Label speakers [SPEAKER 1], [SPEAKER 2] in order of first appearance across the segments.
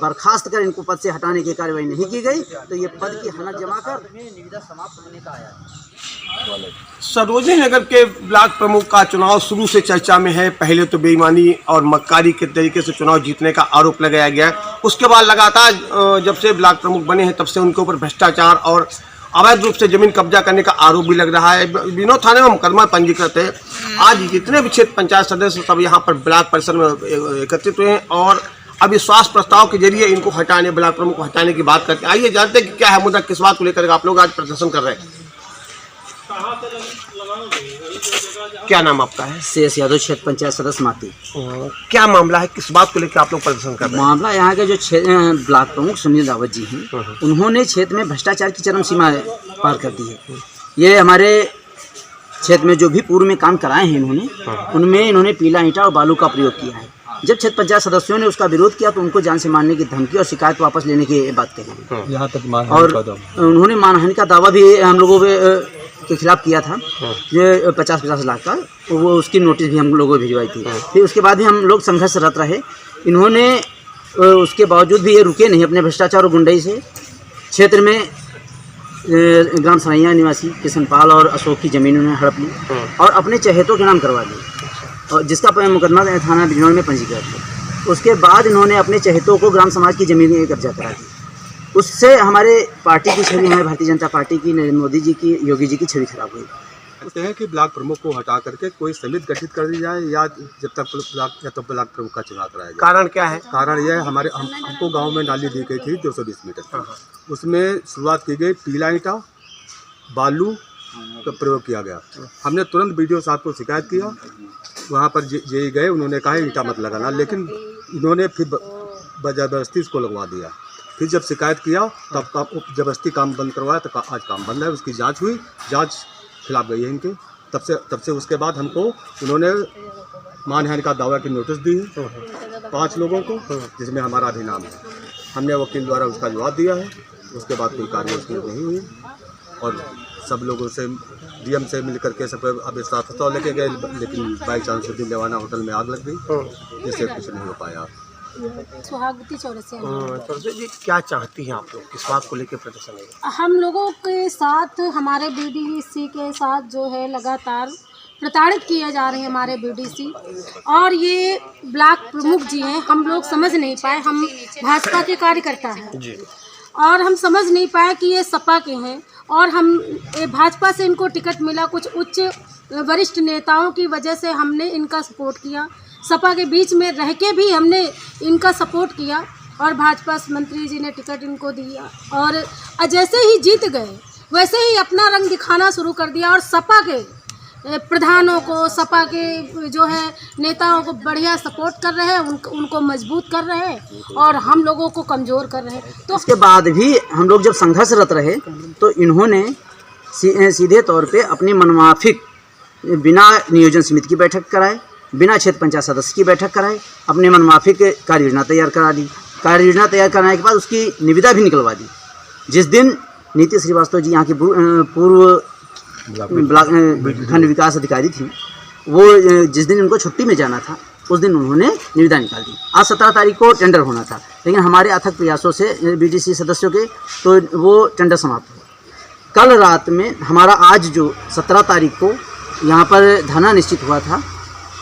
[SPEAKER 1] बर्खास्त कर इनको पद से हटाने की कार्रवाई नहीं की गई तो ये पद की हनक जमा कर निविदा समाप्त होने का आया।
[SPEAKER 2] सरोजनी नगर के ब्लॉक प्रमुख का चुनाव शुरू से चर्चा में है। पहले तो बेईमानी और मक्कारी के तरीके से चुनाव जीतने का आरोप लगाया गया, उसके बाद लगातार जब से ब्लॉक प्रमुख बने हैं तब से उनके ऊपर भ्रष्टाचार और अवैध रूप से जमीन कब्जा करने का आरोप भी लग रहा है। बिनोद थाने में मुकदमा पंजीकृत है। आज जितने भी क्षेत्र पंचायत सदस्य सब यहाँ पर ब्लॉक परिसर में एकत्रित हुए हैं और अविश्वास प्रस्ताव के जरिए इनको हटाने, ब्लॉक प्रमुख को हटाने की बात करते हैं। आइए जानते हैं कि क्या है मुद्दा, किस बात को लेकर आप लोग आज प्रदर्शन कर रहे हैं। क्या नाम आपका है?
[SPEAKER 1] शेष यादव, क्षेत्र पंचायत सदस्य माती।
[SPEAKER 2] क्या मामला है, किस बात को लेकर आप लोग प्रदर्शन कर रहे हैं?
[SPEAKER 1] मामला यहाँ के जो ब्लॉक प्रमुख सुनील रावत जी हैं, उन्होंने क्षेत्र में भ्रष्टाचार की चरम सीमा पार कर दी है। ये हमारे क्षेत्र में जो भी पूर्व में काम कराए हैं उनमें इन्होंने पीला ईंटा और बालू का प्रयोग किया है। जब क्षेत्र पंचायत सदस्यों ने उसका विरोध किया तो उनको जान से मारने की धमकी और शिकायत वापस लेने की बात कही।
[SPEAKER 3] यहाँ तक
[SPEAKER 1] और उन्होंने मानहानि का दावा भी हम लोगों के खिलाफ किया था, ये 50-50 लाख का, वो उसकी नोटिस भी हम लोगों को भिजवाई थी। फिर उसके बाद भी हम लोग संघर्षरत रहे। इन्होंने उसके बावजूद भी ये रुके नहीं अपने भ्रष्टाचार और गुंडाई से। क्षेत्र में ग्राम सरैया निवासी किशनपाल और अशोक की ज़मीन उन्होंने हड़प ली और अपने चहेतों के नाम करवा दी, और जिसका मुकदमा थाना बिजनौर में पंजीकृत है। उसके बाद इन्होंने अपने चहेतों को ग्राम समाज की ज़मीन में कब्जा करा दी। उससे हमारे पार्टी की छवि, हमारे भारतीय जनता पार्टी की, नरेंद्र मोदी जी की, योगी जी की छवि खराब हुई।
[SPEAKER 3] कहते हैं कि ब्लॉक प्रमुख को हटा करके कोई समिति गठित कर दी जाए या जब तक ब्लॉक प्रमुख का चुनाव कराया जाए।
[SPEAKER 2] कारण क्या है?
[SPEAKER 3] कारण यह है, हमको गांव में नाली दी गई थी 220 मीटर, उसमें शुरुआत की गई पीला ईंटा बालू का प्रयोग किया गया। हमने तुरंत BDO साहब को शिकायत किया, वहाँ पर जे गए, उन्होंने कहा ईंटा मत लगाना, लेकिन इन्होंने फिर ज़बरदस्ती इसको लगवा दिया। फिर जब शिकायत किया तब जबरदस्ती काम बंद करवाया, तो आज काम बंद है। उसकी जांच हुई, जांच खिलाफ गई है इनके। तब से उसके बाद हमको उन्होंने मानहानि का दावा की नोटिस दी है 5 लोगों को, जिसमें हमारा भी नाम है। हमने वकील द्वारा उसका जवाब दिया है, उसके बाद कोई कार्रवाई उसकी नहीं हुई और सब लोगों से DM से मिल करके सब अविश्वास प्रस्ताव लेके गए, लेकिन बाई चांस दिलवाना होटल में आग लग गई, जिससे कुछ नहीं हो पाया।
[SPEAKER 4] सुहागवती चौरसिया
[SPEAKER 2] जी, क्या चाहती हैं आप लोग, किस बात को लेकर प्रदर्शन है?
[SPEAKER 4] हम लोगों के साथ, हमारे BDC के साथ जो है लगातार प्रताड़ित किए जा रहे हैं हमारे BDC, और ये ब्लॉक प्रमुख जी हैं। हम लोग समझ नहीं पाए, हम भाजपा के कार्यकर्ता हैं जी, और हम समझ नहीं पाए कि ये सपा के हैं, और हम भाजपा से इनको टिकट मिला। कुछ उच्च वरिष्ठ नेताओं की वजह से हमने इनका सपोर्ट किया, सपा के बीच में रह के भी हमने इनका सपोर्ट किया, और भाजपा मंत्री जी ने टिकट इनको दिया, और जैसे ही जीत गए वैसे ही अपना रंग दिखाना शुरू कर दिया, और सपा के प्रधानों को, सपा के जो है नेताओं को बढ़िया सपोर्ट कर रहे हैं, उनको मजबूत कर रहे हैं और हम लोगों को कमज़ोर कर रहे हैं। तो
[SPEAKER 1] इसके बाद भी हम लोग जब संघर्षरत रहे तो इन्होंने सीधे तौर पे अपनी मनमाफिक बिना नियोजन समिति की बैठक कराए, बिना क्षेत्र पंचायत सदस्य की बैठक कराए, अपने मनमाफिक कार्य योजना तैयार करा दी। कार्य योजना तैयार कराने के बाद उसकी निविदा भी निकलवा दी। जिस दिन नीति श्रीवास्तव जी यहाँ की पूर्व खंड विकास अधिकारी थी, वो जिस दिन उनको छुट्टी में जाना था उस दिन उन्होंने निविदा निकाल दी। आज 17 तारीख को टेंडर होना था, लेकिन हमारे अथक प्रयासों से BDC सदस्यों के तो वो टेंडर समाप्त हुआ। कल रात में हमारा आज जो 17 तारीख को यहाँ पर धरना निश्चित हुआ था,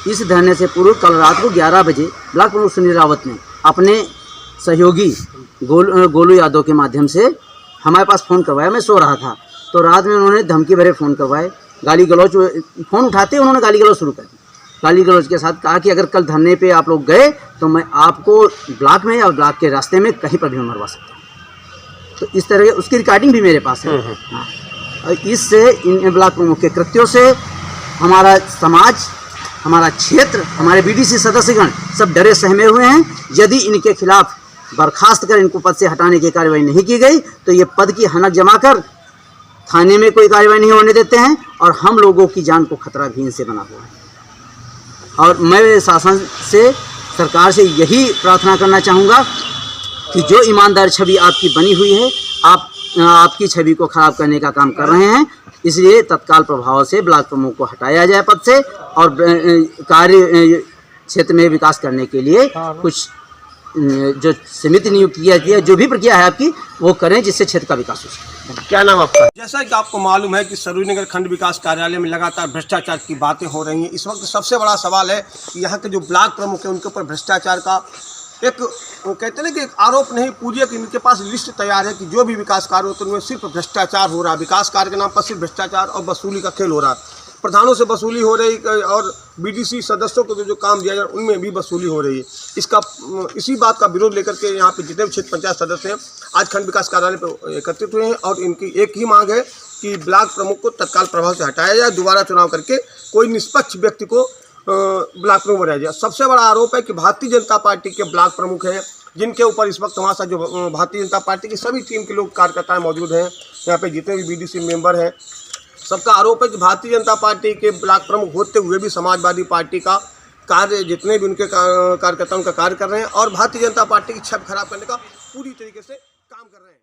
[SPEAKER 1] इस धरने से पूर्व कल रात को 11 बजे ब्लॉक प्रमुख सुनील रावत ने अपने सहयोगी गोलू यादव के माध्यम से हमारे पास फ़ोन करवाया। मैं सो रहा था तो रात में उन्होंने धमकी भरे फ़ोन करवाए, गाली गलौज, फ़ोन उठाते उन्होंने गाली गलौज शुरू कर दी। गाली गलौज के साथ कहा कि अगर कल धरने पे आप लोग गए तो मैं आपको ब्लॉक में या ब्लॉक के रास्ते में कहीं पर भी मरवा सकता हूँ। तो इस तरह उसकी रिकॉर्डिंग भी मेरे पास है। हाँ, और इससे इन ब्लॉक प्रमुख के कृत्यों से हमारा समाज, हमारा क्षेत्र, हमारे BDC सदस्यगण सब डरे सहमे हुए हैं। यदि इनके खिलाफ बर्खास्त कर इनको पद से हटाने की कार्रवाई नहीं की गई तो ये पद की हनक जमा कर थाने में कोई कार्रवाई नहीं होने देते हैं, और हम लोगों की जान को खतरा भी इनसे बना हुआ है। और मैं शासन से, सरकार से यही प्रार्थना करना चाहूँगा कि जो ईमानदार छवि आपकी बनी हुई है, आपकी छवि को खराब करने का काम कर रहे हैं, इसलिए तत्काल प्रभाव से ब्लॉक प्रमुख को हटाया जाए पद से, और कार्य क्षेत्र में विकास करने के लिए कुछ जो समिति नियुक्त किया गया, जो भी प्रक्रिया है आपकी वो करें जिससे क्षेत्र का विकास हो सके।
[SPEAKER 2] क्या नाम आपका? जैसा कि आपको मालूम है कि सरोजनी नगर खंड विकास कार्यालय में लगातार भ्रष्टाचार की बातें हो रही हैं। इस वक्त सबसे बड़ा सवाल है कि यहाँ के जो ब्लॉक प्रमुख हैं उनके ऊपर भ्रष्टाचार का एक, वो कहते हैं ना कि एक आरोप नहीं, पूरे कि इनके पास लिस्ट तैयार है कि जो भी विकास कार्य होते हैं उनमें सिर्फ भ्रष्टाचार हो रहा है। विकास कार्य के नाम पर सिर्फ भ्रष्टाचार और वसूली का खेल हो रहा है। प्रधानों से वसूली हो रही और बीडीसी सदस्यों को जो काम दिया जाए उनमें भी वसूली हो रही है। इसी बात का विरोध लेकर के यहाँ पे जितने भी क्षेत्र पंचायत सदस्य हैं आज खंड विकास कार्यालय पर एकत्रित हुए हैं और इनकी एक ही मांग है कि ब्लॉक प्रमुख को तत्काल प्रभाव से हटाया जाए, दोबारा चुनाव करके कोई निष्पक्ष व्यक्ति को ब्लॉक प्रमुख बनाया जाए। सबसे बड़ा आरोप है कि भारतीय जनता पार्टी के ब्लॉक प्रमुख हैं जिनके ऊपर इस वक्त हमारे साथ जो भारतीय जनता पार्टी की सभी टीम के लोग कार्यकर्ता मौजूद हैं, यहाँ पे जितने भी बीडीसी मेंबर हैं, सबका आरोप है कि भारतीय जनता पार्टी के ब्लॉक प्रमुख होते हुए भी समाजवादी पार्टी का कार्य, जितने भी उनके कार्यकर्ता उनका कार्य कर रहे हैं और भारतीय जनता पार्टी की छवि खराब करने का पूरी तरीके से काम कर रहे हैं।